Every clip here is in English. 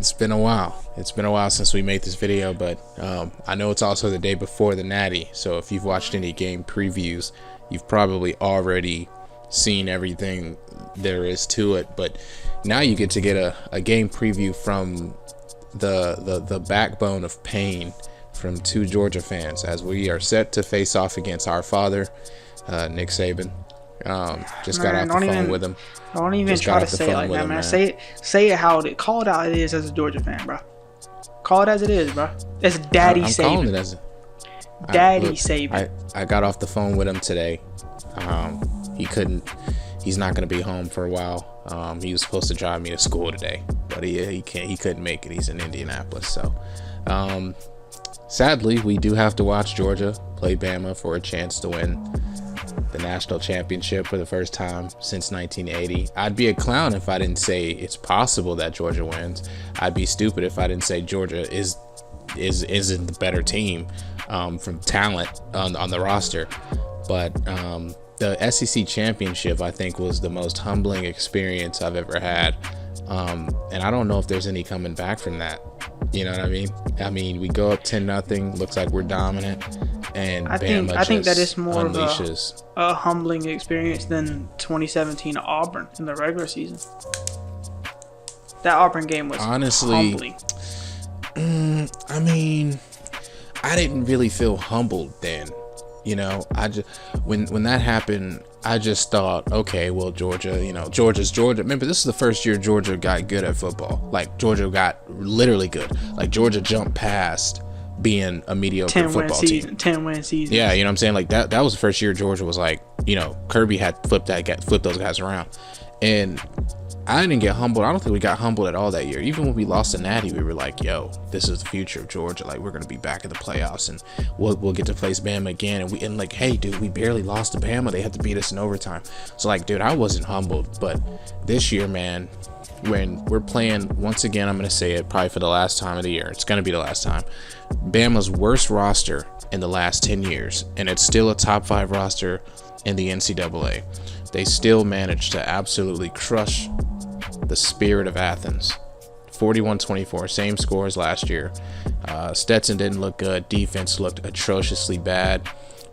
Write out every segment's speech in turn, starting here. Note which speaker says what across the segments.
Speaker 1: It's been a while. It's been a while since we made this video, but I know it's also the day before the Natty. So if you've watched any game previews, you've probably already seen everything there is to it. But now you get to get a game preview from the backbone of pain from two Georgia fans as we are set to face off against our father, Nick Saban. Just got off the phone with him.
Speaker 2: Don't even try to say it like that, man. Say it how it. Call it how it is as a Georgia fan, bro. Call it as it is, bro. It's Daddy Saban. I'm calling it as Daddy Saban.
Speaker 1: I got off the phone with him today. He's not going to be home for a while. He was supposed to drive me to school today, but he couldn't make it. He's in Indianapolis. So sadly, we do have to watch Georgia play Bama for a chance to win the national championship for the first time since 1980. I'd be a clown if I didn't say it's possible that Georgia wins. I'd be stupid if I didn't say Georgia isn't the better team from talent on the roster. But the SEC championship, I think, was the most humbling experience I've ever had. And I don't know if there's any coming back from that. You know what I mean? I mean, we go up 10-0, looks like we're dominant, and I think that is more unleashes.
Speaker 2: Of a humbling experience than 2017 Auburn in the regular season. That Auburn game was honestly humbling.
Speaker 1: I mean, I didn't really feel humbled then. You know, I just when that happened, I just thought, okay, well, Georgia, Georgia's Georgia. Remember, this is the first year Georgia got good at football. Like, Georgia got literally good. Like, Georgia jumped past being a mediocre football team.
Speaker 2: 10-win season.
Speaker 1: Yeah, you know what I'm saying? Like, that was the first year Georgia was like, Kirby had flipped those guys around. And I didn't get humbled. I don't think we got humbled at all that year. Even when we lost to Natty, we were like, yo, this is the future of Georgia. Like, we're going to be back in the playoffs, and we'll get to face Bama again. And like, hey, dude, we barely lost to Bama. They had to beat us in overtime. So, like, dude, I wasn't humbled. But this year, man, when we're playing, once again, I'm going to say it probably for the last time of the year. It's going to be the last time. Bama's worst roster in the last 10 years, and it's still a top 5 roster in the NCAA. They still managed to absolutely crush the spirit of Athens. 41-24, same score as last year. Stetson didn't look good. Defense looked atrociously bad.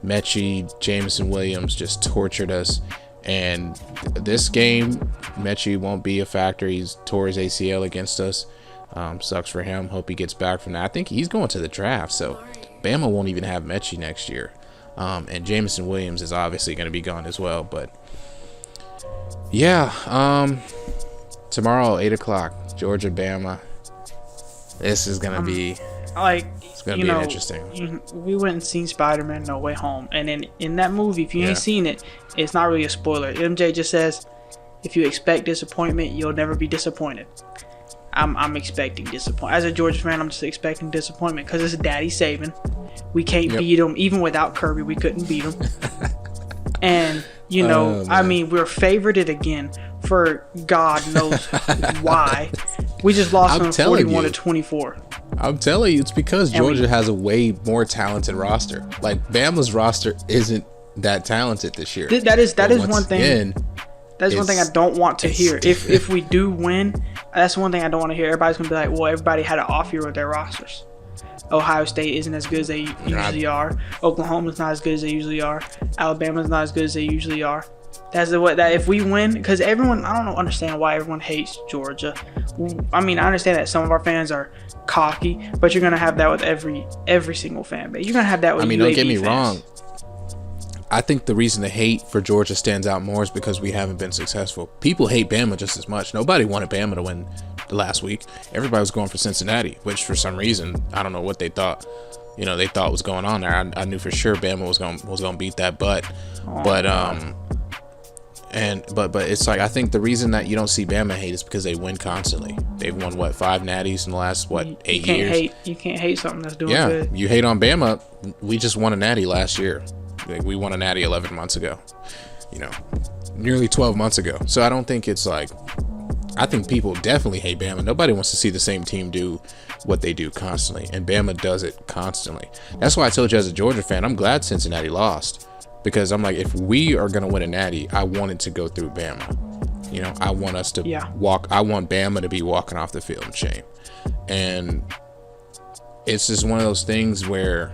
Speaker 1: Mechie, Jameson Williams just tortured us. And this game, Mechie won't be a factor. He's tore his ACL against us. Sucks for him. Hope he gets back from that. I think he's going to the draft, so Bama won't even have Mechie next year. And Jameson Williams is obviously going to be gone as well. But yeah, tomorrow, 8 o'clock, Georgia, Bama. This is going to be it's going to be interesting.
Speaker 2: We went and seen Spider-Man No Way Home. And in that movie, if you ain't seen it, it's not really a spoiler. MJ just says, if you expect disappointment, you'll never be disappointed. I'm expecting disappointment. As a Georgia fan, I'm just expecting disappointment because it's Daddy Saban. We can't beat him. Even without Kirby, we couldn't beat him. And, I mean, we're favorited again for God knows why. We just lost them 41-24.
Speaker 1: I'm telling you, it's because Georgia has a way more talented roster. Like, Bama's roster isn't that talented this year.
Speaker 2: That is one thing. That's one thing I don't want to hear. If we do win, that's one thing I don't want to hear. Everybody's going to be like, well, everybody had an off year with their rosters. Ohio State isn't as good as they usually are. Oklahoma's not as good as they usually are. Alabama's not as good as they usually are. That if we win, because I don't understand why everyone hates Georgia. I mean, I understand that some of our fans are cocky, but you're going to have that with every single fan base. You're going to have that with UAB
Speaker 1: don't get me
Speaker 2: fans.
Speaker 1: wrong. I think the reason the hate for Georgia stands out more is because we haven't been successful. People hate Bama just as much. Nobody wanted Bama to win last week. Everybody was going for Cincinnati, which for some reason, I don't know what they thought. They thought was going on there. I knew for sure Bama was going to beat that butt. But it's like, I think the reason that you don't see Bama hate is because they win constantly. They've won 5 natties in the last 8 years.
Speaker 2: You can't hate something that's doing good.
Speaker 1: You hate on Bama. We just won a natty last year. Like, we won a natty 11 months ago, nearly 12 months ago. So I don't think it's like, I think people definitely hate Bama. Nobody wants to see the same team do what they do constantly, and Bama does it constantly. That's why I told you, as a Georgia fan, I'm glad Cincinnati lost, because I'm like, if we are going to win a natty, I want it to go through Bama. You know, I want us to walk. I want Bama to be walking off the field in shame. And it's just one of those things where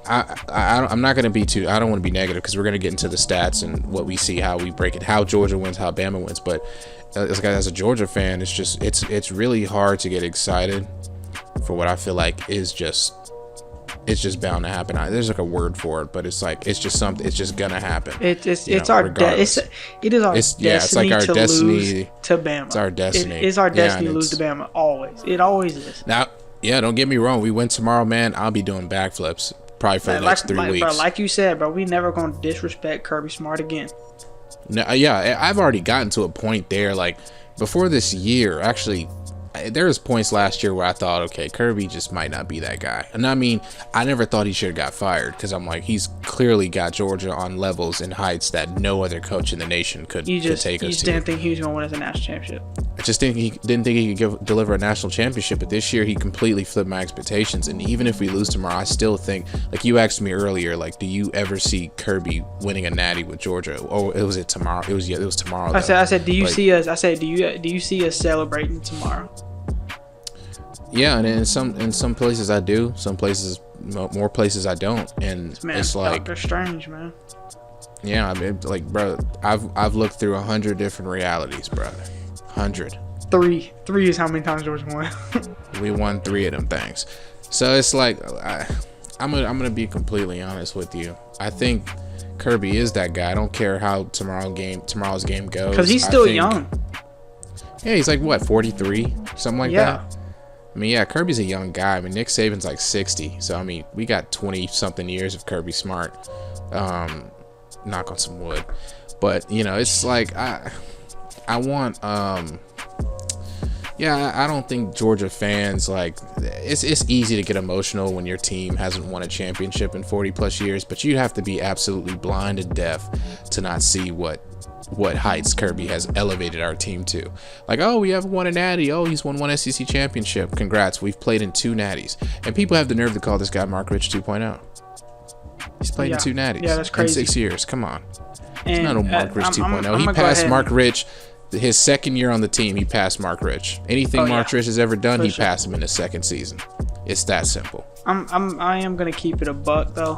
Speaker 1: I'm not going to be too. I don't want to be negative because we're going to get into the stats and what we see, how we break it, how Georgia wins, how Bama wins. But as a Georgia fan, it's really hard to get excited for what I feel like is just. It's just bound to happen. There's like a word for it, but it's just something. It's just gonna happen.
Speaker 2: It's our destiny to lose to Bama.
Speaker 1: It's our destiny.
Speaker 2: It's our destiny to lose to Bama. Always. It always is.
Speaker 1: Now, don't get me wrong. We win tomorrow, man. I'll be doing backflips probably for the next 3 weeks.
Speaker 2: Bro, like you said, bro, we never gonna disrespect Kirby Smart again.
Speaker 1: No, I've already gotten to a point there. Like before this year, actually. There was points last year where I thought, okay, Kirby just might not be that guy. And I mean, I never thought he should have got fired because I'm like, he's clearly got Georgia on levels and heights that no other coach in the nation could take us to. You
Speaker 2: just didn't think he was going to win as a national championship.
Speaker 1: I just didn't think he could deliver a national championship. But this year, he completely flipped my expectations. And even if we lose tomorrow, I still think, like you asked me earlier, like, do you ever see Kirby winning a natty with Georgia? Or was it tomorrow? It was tomorrow.
Speaker 2: I said, do you see us? I said, do you see us celebrating tomorrow?
Speaker 1: Yeah, and in some places I do, some places, more places I don't, and
Speaker 2: man,
Speaker 1: it's like
Speaker 2: Doctor Strange, man.
Speaker 1: Yeah, I mean, like, bro, I've looked through 100 different realities, bro. 100.
Speaker 2: Three is how many times Georgia won.
Speaker 1: We won 3 of them things, so it's like I'm gonna be completely honest with you. I think Kirby is that guy. I don't care how tomorrow's game goes,
Speaker 2: because he's still young.
Speaker 1: Yeah, he's like what, 43, something like that. I mean, yeah, Kirby's a young guy. I mean, Nick Saban's like 60. So, I mean, we got 20-something years of Kirby Smart. Knock on some wood. But, you know, it's like, I want, I don't think Georgia fans, like, it's easy to get emotional when your team hasn't won a championship in 40-plus years. But you have to be absolutely blind and deaf to not see what heights Kirby has elevated our team to. Like, oh, we haven't won a natty. Oh, he's won one SEC championship. Congrats. We've played in 2 natties. And people have the nerve to call this guy Mark Rich 2.0. He's played in 2 natties
Speaker 2: that's crazy.
Speaker 1: In 6 years. Come on.
Speaker 2: He's
Speaker 1: not a Mark Rich 2.0. He passed Mark Rich his second year on the team. He passed Mark Rich. Anything Mark Rich has ever done, he passed him in his second season. It's that simple.
Speaker 2: I am gonna keep it a buck though.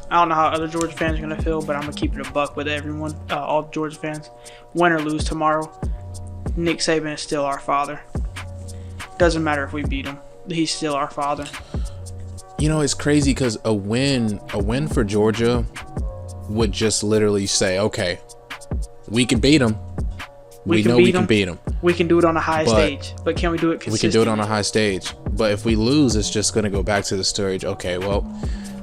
Speaker 2: I don't know how other Georgia fans are going to feel, but I'm going to keep it a buck with everyone, all Georgia fans. Win or lose tomorrow, Nick Saban is still our father. Doesn't matter if we beat him. He's still our father.
Speaker 1: You know, it's crazy because a win for Georgia would just literally say, okay, we can beat him. We know we can beat him.
Speaker 2: We can do it on a high stage, but can we do it consistently?
Speaker 1: We can do it on a high stage. But if we lose, it's just going to go back to the story. Okay, well,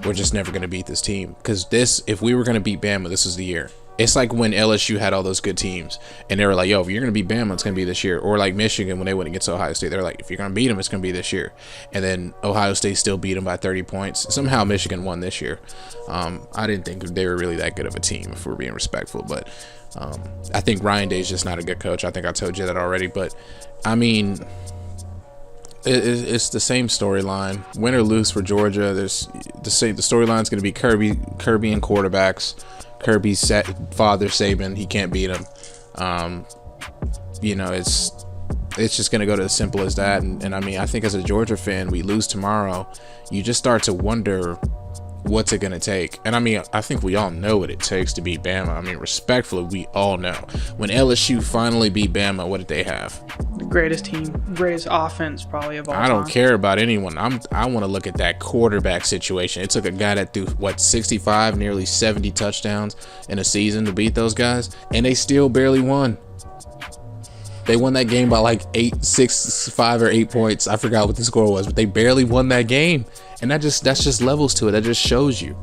Speaker 1: we're just never going to beat this team. Because if we were going to beat Bama, this is the year. It's like when LSU had all those good teams, and they were like, yo, if you're going to beat Bama, it's going to be this year. Or like Michigan, when they went against Ohio State, they're like, if you're going to beat them, it's going to be this year. And then Ohio State still beat them by 30 points. Somehow Michigan won this year. I didn't think they were really that good of a team, if we're being respectful. But I think Ryan Day's just not a good coach. I think I told you that already. But, I mean, it's the same storyline. Win or lose for Georgia, the storyline's going to be Kirby and quarterbacks. Kirby's father, Saban, he can't beat him. You know, it's just going to go to as simple as that. And I mean, I think as a Georgia fan, we lose tomorrow, you just start to wonder, what's it going to take? And I mean, I think we all know what it takes to beat Bama. I mean, respectfully, we all know. When LSU finally beat Bama, what did they have?
Speaker 2: The greatest team, greatest offense probably of all time.
Speaker 1: I don't care about anyone. I want to look at that quarterback situation. It took a guy that threw, 65, nearly 70 touchdowns in a season to beat those guys, and they still barely won. They won that game by like 5 or 8 points. I forgot what the score was, but they barely won that game. And that's just levels to it. That just shows you.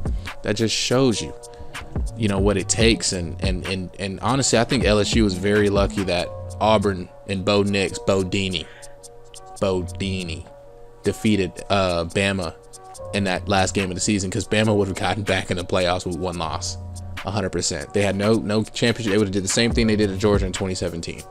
Speaker 1: You know what it takes. And honestly, I think LSU was very lucky that Auburn and Bo Dini defeated Bama in that last game of the season, because Bama would have gotten back in the playoffs with 1 loss, 100%. They had no championship. They would have did the same thing they did at Georgia in 2017.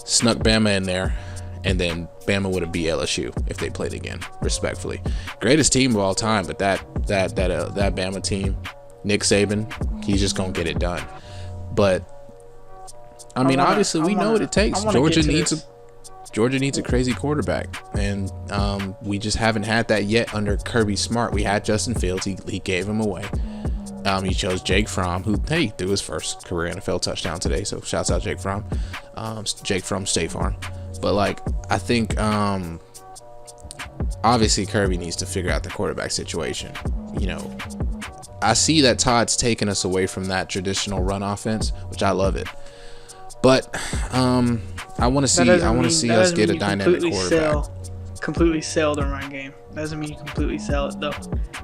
Speaker 1: Snuck Bama in there, and then Bama would have beat LSU if they played again, respectfully. Greatest team of all time, but that Bama team, Nick Saban, he's just gonna get it done. But I mean, obviously, we know what it takes. Georgia needs a crazy quarterback, and we just haven't had that yet under Kirby Smart. We had Justin Fields. He gave him away. He chose Jake Fromm, who, hey, threw his first career NFL touchdown today. So shouts out Jake Fromm. Jake from State Farm. But, like, I think obviously Kirby needs to figure out the quarterback situation. You know, I see that Todd's taken us away from that traditional run offense, which I love it. But I want to see us get a dynamic quarterback.
Speaker 2: Completely sell the run game. Doesn't mean you completely sell it though.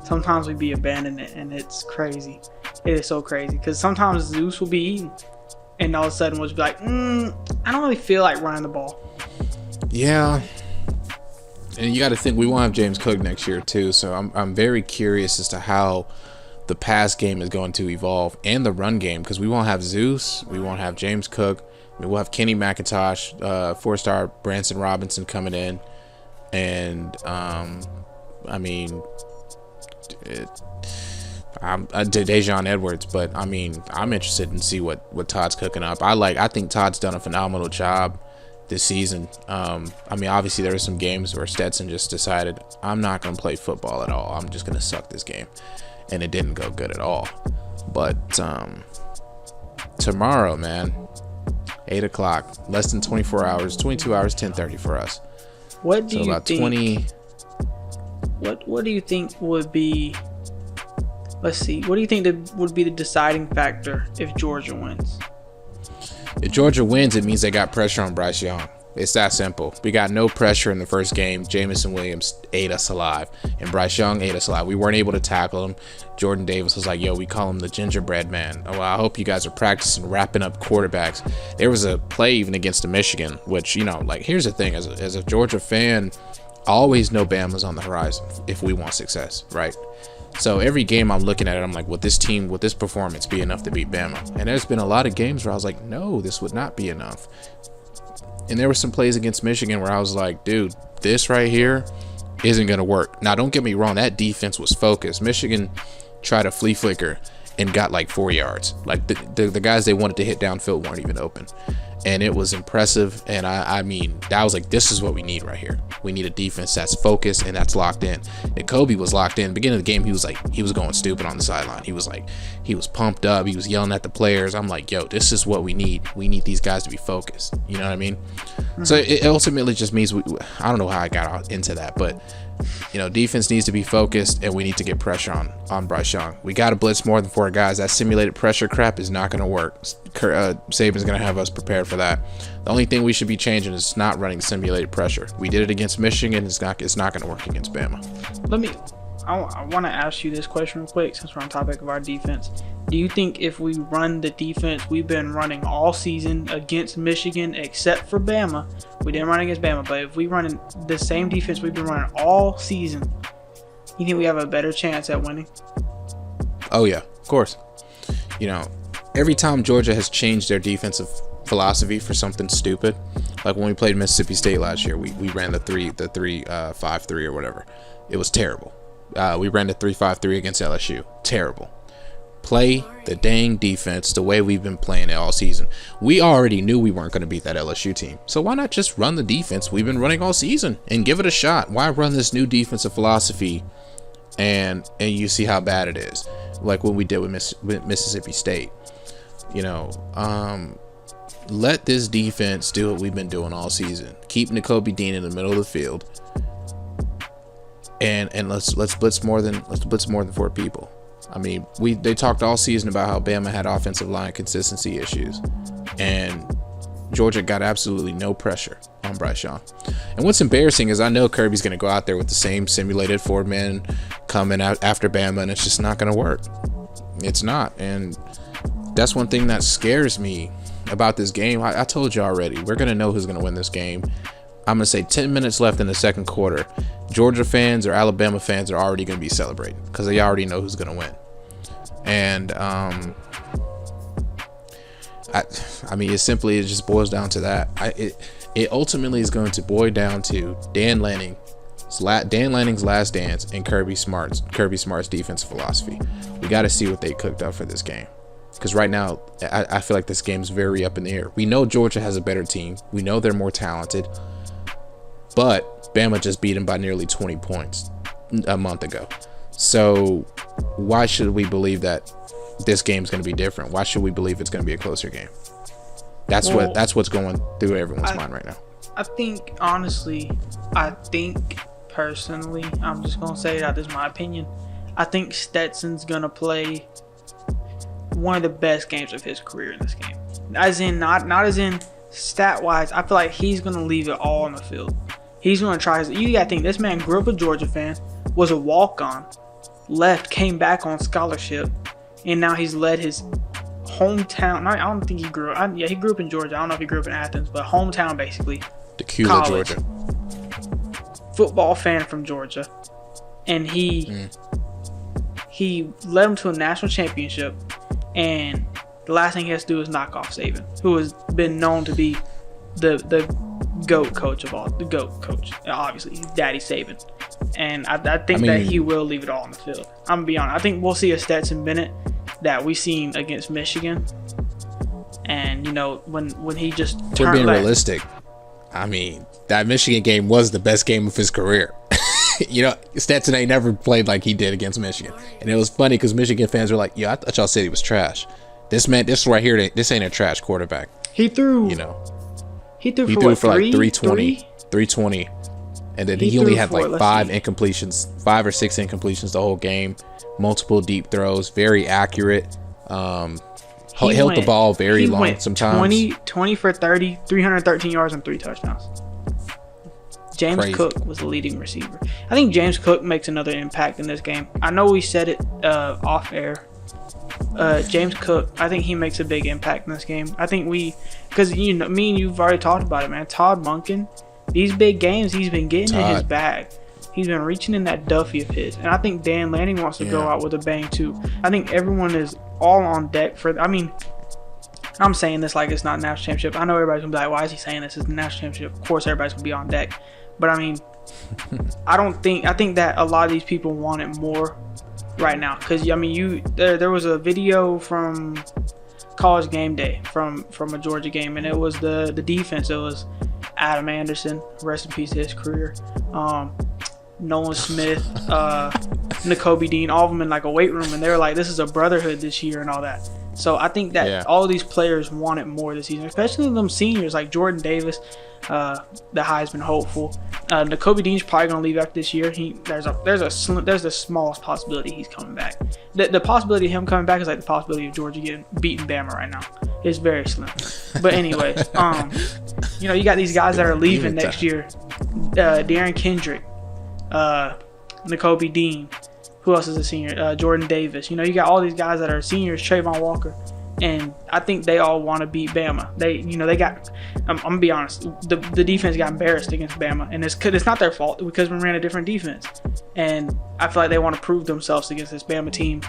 Speaker 2: Sometimes we be abandoning it, and it's crazy. It is so crazy because sometimes Zeus will be eaten, and all of a sudden we'll just be like, I don't really feel like running the ball.
Speaker 1: Yeah, and you got to think we won't have James Cook next year too. So I'm very curious as to how the pass game is going to evolve and the run game, because we won't have Zeus, we won't have James Cook, we'll have Kenny McIntosh, 4-star Branson Robinson coming in, and I mean, Dejon Edwards, but I mean, I'm interested in see what Todd's cooking up. I think Todd's done a phenomenal job this season. I mean, obviously there were some games where Stetson just decided, I'm not going to play football at all. I'm just going to suck this game. And it didn't go good at all. But tomorrow, man, 8 o'clock, less than 24 hours, 22 hours, 10:30 for us.
Speaker 2: What do you think? What do you think would be? Let's see. What do you think that would be the deciding factor if Georgia wins?
Speaker 1: If Georgia wins, it means they got pressure on Bryce Young. It's that simple. We got no pressure in the first game. Jamison Williams ate us alive, and Bryce Young ate us alive. We weren't able to tackle him. Jordan Davis was like, yo, we call him the gingerbread man. Oh, well, I hope you guys are practicing wrapping up quarterbacks. There was a play even against the Michigan, which, you know, like, here's the thing. As a Georgia fan, I always know Bama's on the horizon if we want success, right? So every game I'm looking at it, I'm like, would this team, would this performance be enough to beat Bama? And there's been a lot of games where I was like, no, this would not be enough. And there were some plays against Michigan where I was like, dude, this right here isn't going to work. Now, don't get me wrong. That defense was focused. Michigan tried a flea flicker and got like 4 yards. Like the guys they wanted to hit downfield weren't even open. And it was impressive. And I mean, that was like, this is what we need right here. We need a defense that's focused and that's locked in. And Kobe was locked in. Beginning of the game, he was going stupid on the sideline. He was pumped up. He was yelling at the players. I'm like, yo, this is what we need. We need these guys to be focused. You know what I mean? Mm-hmm. So it ultimately just means I don't know how I got into that, but you know, defense needs to be focused and we need to get pressure on Bryce Young. We got to blitz more than 4 guys. That simulated pressure crap is not going to work. Saban's going to have us prepared for that. The only thing we should be changing is not running simulated pressure. We did it against Michigan. It's not going to work against Bama.
Speaker 2: I want to ask you this question real quick since we're on topic of our defense. Do you think if we run the defense we've been running all season against Michigan except for Bama, we didn't run against Bama, but if we run the same defense we've been running all season, you think we have a better chance at winning?
Speaker 1: Oh yeah, of course. You know, every time Georgia has changed their defensive philosophy for something stupid, like when we played Mississippi State last year, we ran the 3-5-3 or whatever. It was terrible. We ran the 3-5-3 against LSU. Terrible. Play the dang defense the way we've been playing it all season. We already knew we weren't going to beat that LSU team. So why not just run the defense we've been running all season and give it a shot? Why run this new defensive philosophy and you see how bad it is? Like what we did with Mississippi State. You know, let this defense do what we've been doing all season. Keep Nakobe Dean in the middle of the field. And let's blitz more than 4 people. I mean, they talked all season about how Bama had offensive line consistency issues, and Georgia got absolutely no pressure on Bryce Young. And what's embarrassing is I know Kirby's going to go out there with the same simulated 4 men coming out after Bama, and it's just not going to work. It's not, and that's one thing that scares me about this game. I told you already, we're going to know who's going to win this game. I'm going to say 10 minutes left in the second quarter. Georgia fans or Alabama fans are already going to be celebrating because they already know who's going to win. And I mean, it just boils down to that. It ultimately is going to boil down to Dan Lanning's last dance and Kirby Smart's defensive philosophy. We got to see what they cooked up for this game. because right now I feel like this game's very up in the air. We know Georgia has a better team. We know they're more talented, but Bama just beat them by nearly 20 points a month ago. So why should we believe that this game's going to be different? Why should we believe it's going to be a closer game? That's what's going through everyone's mind right now.
Speaker 2: I think, honestly, personally, I'm just going to say that this is my opinion. I think Stetson's going to play one of the best games of his career in this game. As in, not as in stat-wise, I feel like he's going to leave it all on the field. He's going to try his... You got to think, this man grew up a Georgia fan, was a walk-on, left, came back on scholarship, and now he's led his hometown. I don't think he grew up. He grew up in Georgia. I don't know if he grew up in Athens, but hometown basically.
Speaker 1: Tequila, Georgia.
Speaker 2: Football fan from Georgia, and he led him to a national championship. And the last thing he has to do is knock off Saban, who has been known to be the GOAT coach of all. The GOAT coach, obviously, Daddy Saban. And I think that he will leave it all on the field. I'm gonna be honest. I think we'll see a Stetson Bennett that we seen against Michigan. And when he just
Speaker 1: we're being realistic. I mean, that Michigan game was the best game of his career. Stetson ain't never played like he did against Michigan. And it was funny because Michigan fans were like, I thought y'all said he was trash. This right here, this ain't a trash quarterback.
Speaker 2: He threw
Speaker 1: like 320. And then he only had like 5 or 6 incompletions the whole game. Multiple deep throws, very accurate. He held the ball very long sometimes.
Speaker 2: 20 for 30, 313 yards and 3 touchdowns. James Cook was the leading receiver. I think James Cook makes another impact in this game. I know we said it off air. James Cook, I think he makes a big impact in this game. I think because me and you've already talked about it, man. Todd Monken, these big games, he's been getting in his bag. He's been reaching in that Duffy of his. And I think Dan Lanning wants to go out with a bang too. I think everyone is all on deck for... I'm saying this like it's not a national championship. I know everybody's going to be like, why is he saying this? It's a national championship. Of course, everybody's going to be on deck. But I think that a lot of these people want it more right now. Because, there was a video from College Game Day from a Georgia game. And it was the defense. It was Adam Anderson. Rest in peace to his career. Nolan Smith, Nakobe Dean, all of them in like a weight room, and they were like, this is a brotherhood this year and all that. So I think that all of these players want it more this season, especially them seniors like Jordan Davis, the Heisman hopeful. Nakobe Dean's probably gonna leave after this year. There's the smallest possibility he's coming back. The possibility of him coming back is like the possibility of Georgia getting beating Bama right now. It's very slim. But anyways, you got these guys that are leaving next year. Darren Kendrick. Nakobe Dean, who else is a senior? Jordan Davis. You got all these guys that are seniors. Trayvon Walker, and I think they all want to beat Bama. They got. I'm gonna be honest. The defense got embarrassed against Bama, and it's not their fault because we ran a different defense. And I feel like they want to prove themselves against this Bama team.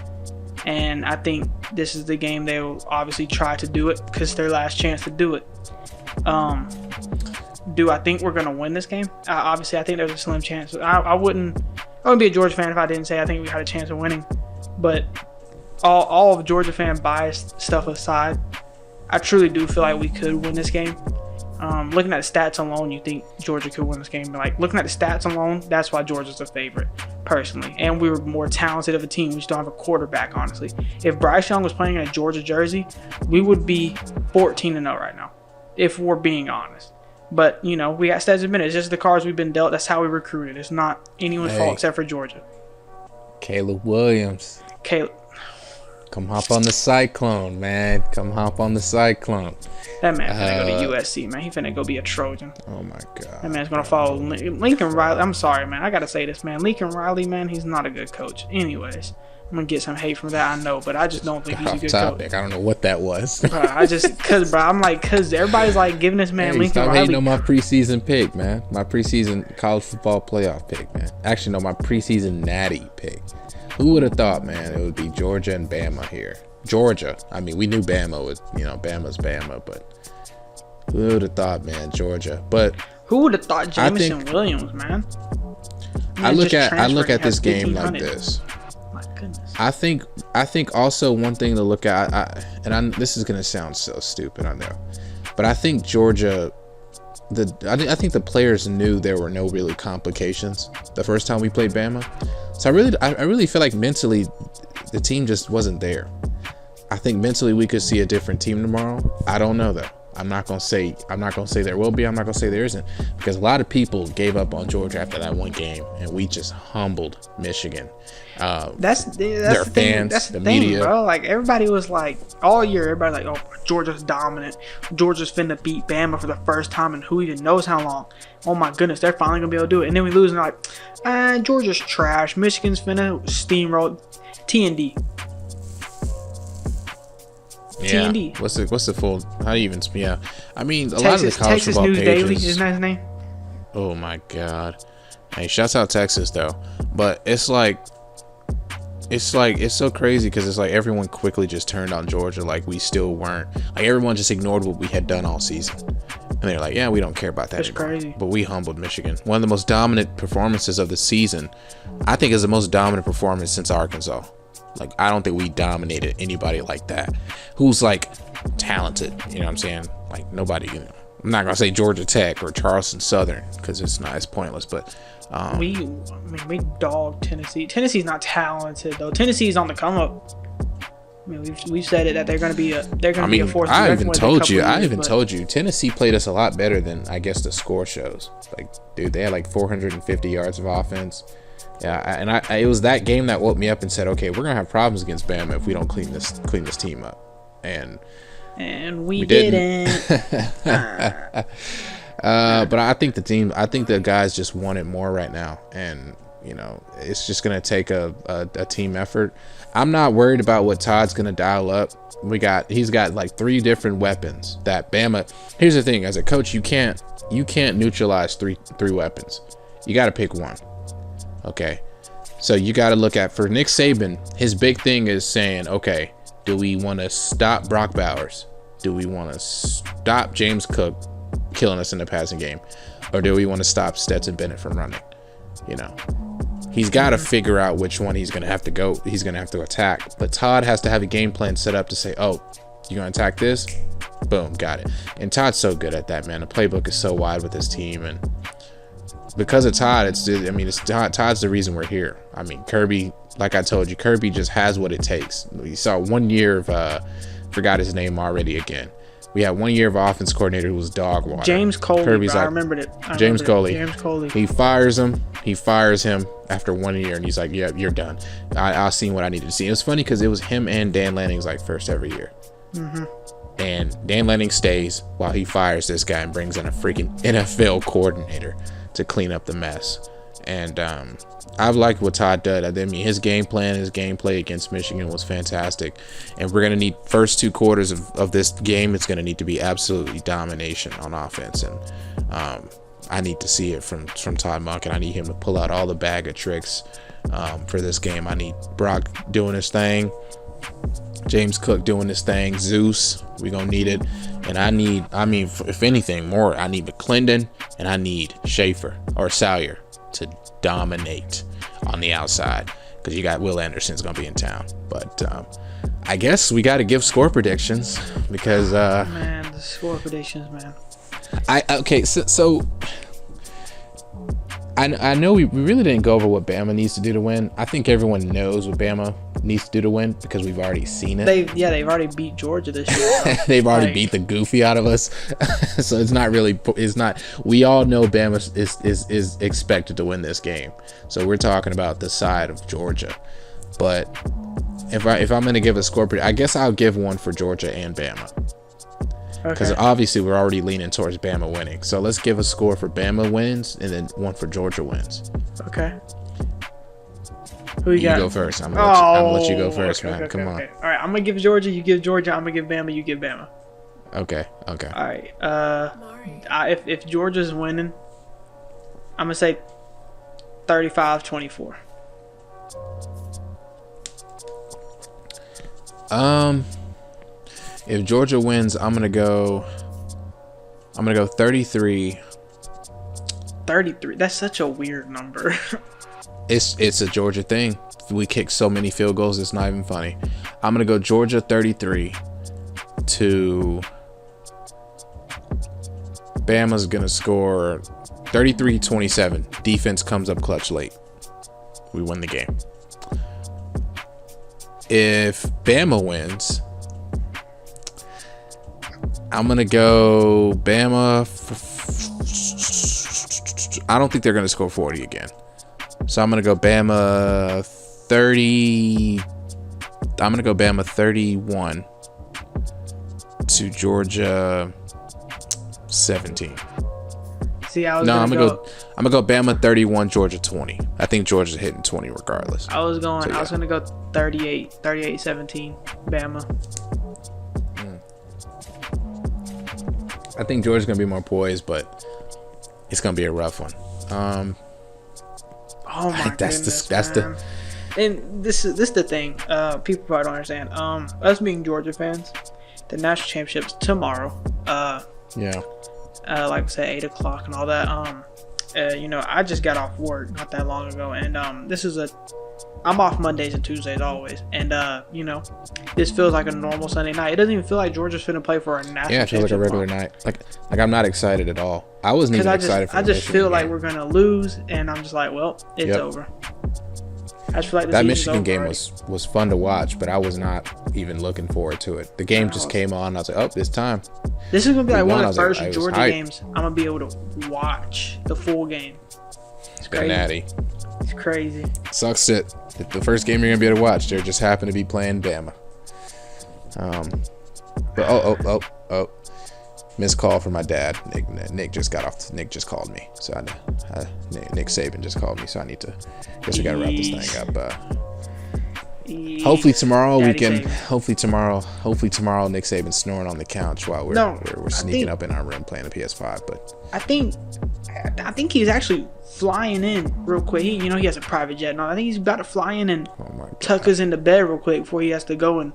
Speaker 2: And I think this is the game they will obviously try to do it because it's their last chance to do it. Do I think we're going to win this game? Obviously, I think there's a slim chance. I wouldn't be a Georgia fan if I didn't say I think we had a chance of winning. But all of Georgia fan bias stuff aside, I truly do feel like we could win this game. Looking at the stats alone, you think Georgia could win this game. But like looking at the stats alone, that's why Georgia's the favorite, personally. And we were more talented of a team. We just don't have a quarterback, honestly. If Bryce Young was playing in a Georgia jersey, we would be 14-0 right now, if we're being honest. But, we got Stetson Bennett. It's just the cards we've been dealt. That's how we recruited. It's not anyone's fault except for Georgia.
Speaker 1: Caleb Williams. Come hop on the Cyclone, man. Come hop on the Cyclone.
Speaker 2: That man finna go to USC, man. He finna go be a Trojan.
Speaker 1: Oh, my God.
Speaker 2: That man's gonna follow Lincoln Riley. I'm sorry, man. I gotta say this, man. Lincoln Riley, man, he's not a good coach. Anyways, I'm gonna get some hate from that, I know, but I just don't think he's a good coach.
Speaker 1: I don't know what that was.
Speaker 2: Bro, cause everybody's like giving this man Lincoln
Speaker 1: stop
Speaker 2: Riley.
Speaker 1: Hating on my preseason pick, man. My preseason college football playoff pick, man. Actually, no, my preseason natty pick. Who would have thought, man, it would be Georgia and Bama here? Georgia. I mean, we knew Bama was, Bama's Bama, but who would have thought, man, Georgia? But
Speaker 2: who would have thought Jameson Williams, man?
Speaker 1: I look at this game like this.
Speaker 2: My goodness.
Speaker 1: I think also one thing to look at, this is gonna sound so stupid, I know, but I think Georgia, I think the players knew there were no really complications the first time we played Bama, so I really feel like mentally the team just wasn't there. I think mentally we could see a different team tomorrow. I don't know though. I'm not gonna say there will be. I'm not gonna say there isn't, because a lot of people gave up on Georgia after that one game, and we just humbled Michigan.
Speaker 2: That's
Speaker 1: their
Speaker 2: the
Speaker 1: fans,
Speaker 2: thing. That's the thing,
Speaker 1: media,
Speaker 2: bro. Like everybody was like, all year, everybody like, oh, Georgia's dominant. Georgia's finna beat Bama for the first time in who even knows how long. Oh my goodness, they're finally gonna be able to do it. And then we lose, and they're like, Georgia's trash. Michigan's finna steamroll. TND.
Speaker 1: Yeah.
Speaker 2: TND.
Speaker 1: What's the full? How do you even? Yeah. I mean, a
Speaker 2: Texas,
Speaker 1: lot of the college
Speaker 2: Texas
Speaker 1: football
Speaker 2: News
Speaker 1: pages.
Speaker 2: Daily, isn't that his name?
Speaker 1: Oh my God. Hey, shouts out Texas though. But it's so crazy because it's like everyone quickly just turned on Georgia, like we still weren't. Like everyone just ignored what we had done all season, and they're like, yeah, we don't care about that
Speaker 2: That's
Speaker 1: anymore.
Speaker 2: crazy.
Speaker 1: But we humbled Michigan. One of the most dominant performances of the season, I think, is the most dominant performance since Arkansas. Like, I don't think we dominated anybody like that who's like talented. You know what I'm saying? Like nobody. You know, I'm not gonna say Georgia Tech or Charleston Southern because it's pointless. But
Speaker 2: we dogged Tennessee. Tennessee's not talented though. Tennessee's on the come up. I mean, we've said it that they're gonna be a force.
Speaker 1: I even told you Tennessee played us a lot better than I guess the score shows. Like, dude, they had like 450 yards of offense. Yeah, it was that game that woke me up and said, okay, we're gonna have problems against Bama if we don't clean this team up, and we didn't. But I think the guys just want it more right now, and you know it's just gonna take a team effort. I'm not worried about what Todd's gonna dial up. He's got like 3 different weapons that Bama. Here's the thing: as a coach, you can't neutralize three weapons. You got to pick one. Okay, so you got to look at, for Nick Saban, his big thing is saying, okay, do we want to stop Brock Bowers? Do we want to stop James Cook killing us in the passing game? Or do we want to stop Stetson Bennett from running? You know, he's got to figure out which one he's going to have to go. He's going to have to attack. But Todd has to have a game plan set up to say, oh, you're going to attack this? Boom, got it. And Todd's so good at that, man. The playbook is so wide with his team, and because of Todd, Todd's the reason we're here. I mean, Kirby, like I told you, Kirby just has what it takes. We saw 1 year of, forgot his name already again. We had 1 year of offense coordinator who was dog water.
Speaker 2: James Coley,
Speaker 1: Kirby's
Speaker 2: bro,
Speaker 1: like,
Speaker 2: I remembered it.
Speaker 1: James Coley. He fires him after 1 year, and he's like, yeah, you're done. I seen what I needed to see. It was funny because it was him and Dan Lanning's like first every year. Mm-hmm. And Dan Lanning stays while he fires this guy and brings in a freaking NFL coordinator to clean up the mess. And I've liked what Todd did. I mean, his gameplay against Michigan was fantastic. And we're going to need first 2 quarters of this game. It's going to need to be absolutely domination on offense. And I need to see it from Todd Monk, and I need him to pull out all the bag of tricks for this game. I need Brock doing his thing, James Cook doing his thing, Zeus, we're going to need it. And if anything more, I need McClendon and I need Schaefer or Salyer to dominate on the outside, because you got Will Anderson's going to be in town. But I guess we got to give score predictions because
Speaker 2: man, the score predictions, man.
Speaker 1: So I know we really didn't go over what Bama needs to do to win. I think everyone knows what Bama needs to do to win because we've already seen it.
Speaker 2: They've already beat Georgia this year.
Speaker 1: They've already beat the goofy out of us. So it's not. We all know Bama is expected to win this game. So we're talking about the side of Georgia. But if I'm going to give a score, I guess I'll give one for Georgia and Bama. Because obviously we're already leaning towards Bama winning. So let's give a score for Bama wins and then one for Georgia wins.
Speaker 2: Okay. Who you got?
Speaker 1: You go first. I'm gonna let you go first, man. Come on.
Speaker 2: All right, I'm gonna give Georgia. You give Georgia. I'm gonna give Bama. You give Bama.
Speaker 1: Okay.
Speaker 2: All right. If Georgia's winning, I'm gonna say 35-24.
Speaker 1: If Georgia wins, I'm gonna go 33.
Speaker 2: 33. That's such a weird number.
Speaker 1: It's a Georgia thing. We kick so many field goals, it's not even funny. I'm gonna go Georgia 33 to Bama's gonna score 33-27. Defense comes up clutch late. We win the game. If Bama wins, I'm gonna go Bama. I don't think they're gonna score 40 again. So I'm gonna go Bama 30. I'm gonna go Bama 31 to Georgia 17.
Speaker 2: See, I'm
Speaker 1: gonna go Bama 31, Georgia 20. I think Georgia's hitting 20 regardless.
Speaker 2: I was gonna go 38-17, Bama.
Speaker 1: I think Georgia's gonna be more poised, but it's gonna be a rough one.
Speaker 2: Oh my goodness, man. And this is the thing. People probably don't understand. Us being Georgia fans, the national championship's tomorrow.
Speaker 1: Yeah.
Speaker 2: Like I said, 8 o'clock and all that. I just got off work not that long ago, and I'm off Mondays and Tuesdays always, and this feels like a normal Sunday night. It doesn't even feel like Georgia's finna play for a national.
Speaker 1: Yeah, it feels like a regular night. Like I'm not excited at all. I wasn't even excited for.
Speaker 2: I just feel like we're gonna lose, and I'm just like, well, it's over. I just feel like
Speaker 1: that Michigan game was fun to watch, but I was not even looking forward to it. The game just came on. I was like, oh, it's time.
Speaker 2: This is gonna be like one of the first Georgia games I'm gonna be able to watch the full game. It's crazy.
Speaker 1: Natty.
Speaker 2: It's crazy.
Speaker 1: Sucks that the first game you're gonna be able to watch, they just happen to be playing Bama. But missed call from my dad. Nick just got off. Nick just called me, so Nick Saban just called me, so I need to. Guess we gotta wrap this thing up. Hopefully tomorrow we can. Hopefully tomorrow Nick Saban's snoring on the couch while we're sneaking up in our room playing the PS5. But
Speaker 2: I think he's actually flying in real quick. He has a private jet. No, I think he's about to fly in and tuck us into bed real quick before he has to go and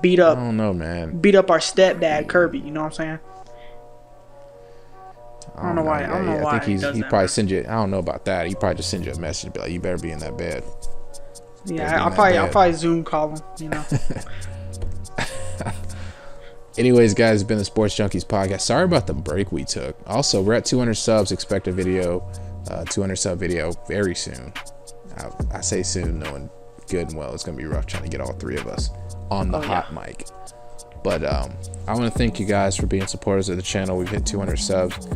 Speaker 2: beat up.
Speaker 1: I don't know, man.
Speaker 2: Beat up our stepdad Kirby. You know what I'm saying? I don't know why.
Speaker 1: I think he probably send you. I don't know about that. He probably just send you a message, be like, "You better be in that bed."
Speaker 2: Yeah, I'll probably Zoom call him.
Speaker 1: Anyways, guys, it's been the Sports Junkies Podcast. Sorry about the break we took. Also, we're at 200 subs. Expect a video, 200 sub video very soon. I say soon, knowing good and well it's gonna be rough trying to get all three of us on the hot mic. But I want to thank you guys for being supporters of the channel. We've hit 200 subs.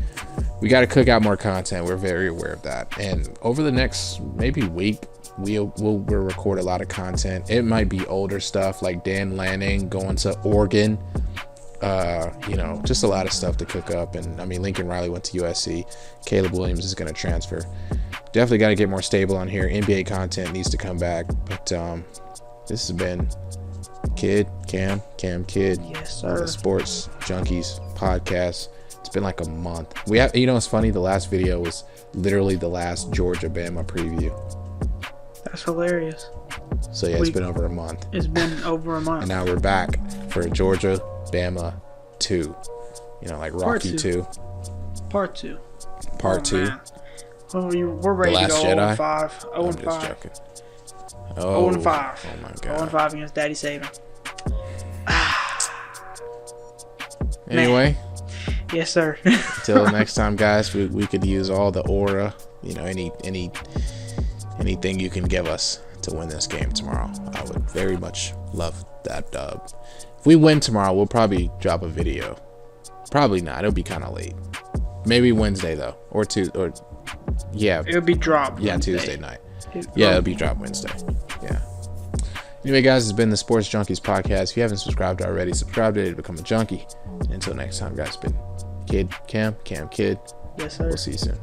Speaker 1: We got to cook out more content. We're very aware of that. And over the next maybe week, we'll record a lot of content. It might be older stuff like Dan Lanning going to Oregon. Just a lot of stuff to cook up. And I mean, Lincoln Riley went to USC. Caleb Williams is going to transfer. Definitely got to get more stable on here. NBA content needs to come back. But this has been Cam Kid.
Speaker 2: Yes, sir.
Speaker 1: The Sports Junkies Podcast. It's been like a month. We have, it's funny. The last video was literally the last Georgia Bama preview.
Speaker 2: That's hilarious.
Speaker 1: So yeah, it's been over a month.
Speaker 2: It's been over a month.
Speaker 1: And now we're back for Georgia Bama 2. Like Rocky 2.
Speaker 2: Part 2.
Speaker 1: Part 2.
Speaker 2: Well, we're ready to go 0-5. 0-5. 0-5. Oh my god. 0-5 against Daddy Saban.
Speaker 1: Anyway.
Speaker 2: Yes, sir.
Speaker 1: Until next time, guys, we could use all the aura, anything you can give us to win this game tomorrow. I would very much love that dub. If we win tomorrow, we'll probably drop a video. Probably not. It'll be kind of late. Maybe Wednesday though,
Speaker 2: it'll be dropped.
Speaker 1: Yeah,
Speaker 2: Wednesday.
Speaker 1: Tuesday night. It'll be dropped Wednesday. Yeah. Anyway, guys, it's been the Sports Junkies Podcast. If you haven't subscribed already, subscribe today to become a junkie. Until next time, guys, it's been Cam Kid.
Speaker 2: Yes, sir.
Speaker 1: We'll see you soon.